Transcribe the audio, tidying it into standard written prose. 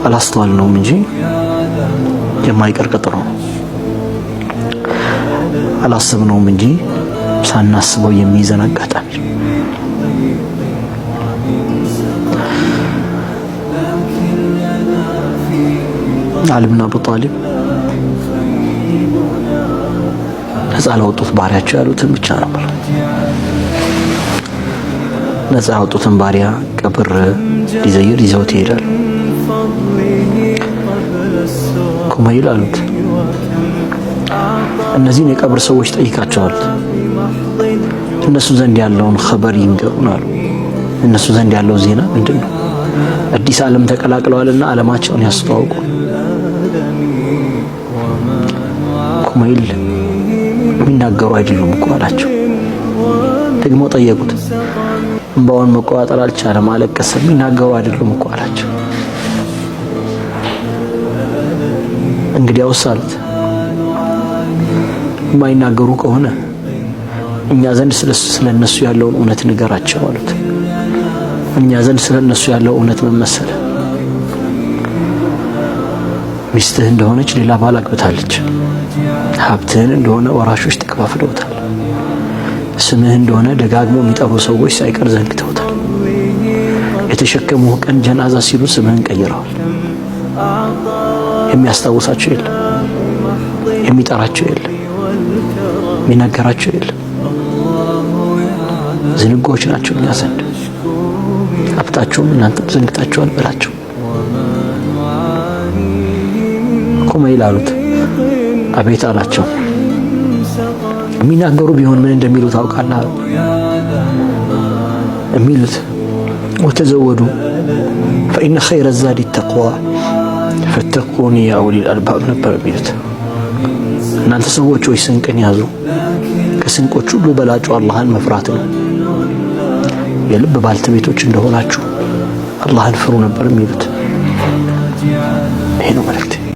አላስተዋልነውም እንጂ የማይቀር ቀጠሮ ነው። አላሰብነውም እንጂ ሳናስበው የሚይዘን አጋጣሚ ነው። አሊ ብን አቢ ጣሊብ ነፃ ላወጡት ባሪያቸው ያሉትን ብቻ ነበር። ነፃ ያወጡትን ባሪያ ቀብር ሊዘይር ይዘውት ይሄዳል። ኩመይል አሉት እነዚህን የቀብር ሰዎች ጠይቃቸዋል፣ እነሱ ዘንድ ያለውን ኸበር ይንገሩን አሉ። እነሱ ዘንድ ያለው ዜና ምንድን ነው? አዲስ ዓለም ተቀላቅለዋልና ዓለማቸውን ያስተዋውቁ። ኩመይል የሚናገሩ አይደሉም እኮ አላቸው። ደግሞ ጠየቁት፣ እንባውን መቆጣጠር አልቻለም፣ አለቀሰ። የሚናገሩ አይደሉም እኮ አላቸው። እንግዲያውስ አሉት የማይናገሩ ከሆነ እኛ ዘንድ ስለነሱ ያለውን እውነት ንገራቸው አሉት። እኛ ዘንድ ስለነሱ ያለው እውነት ምን መሰለህ? ሚስትህ እንደሆነች ሌላ ባል አግብታለች። ሀብትህን እንደሆነ ወራሾች ተከፋፍለውታል። ስምህ እንደሆነ ደጋግሞ የሚጠሩ ሰዎች ሳይቀር ዘንግተውታል። የተሸከሙህ ቀን ጀናዛ ሲሉ ስምህን ቀይረዋል። የሚያስታውሳቸው የለም፣ የሚጠራቸው የለም፣ የሚነገራቸው የለም። ዝንጎች ናቸው እኛ ዘንድ። ሀብታቸውም እናንተም ዘንግታቸዋል በላቸው። ኩመይል አሉት አቤት አላቸው። የሚናገሩ ቢሆን ምን እንደሚሉ ታውቃለህ? የሚሉት ወተዘወዱ ፈኢነ ኸይረ ዛዲ ተቅዋ ፈተቁኒ ያ ኡሊል አልባብ ነበር የሚሉት። እናንተ ሰዎች ሆይ ስንቅን ያዙ፣ ከስንቆች ሁሉ በላጩ አላህን መፍራት ነው። የልብ ባልተቤቶች እንደሆናችሁ አላህን ፍሩ ነበር የሚሉት። ይሄ ነው መልእክት።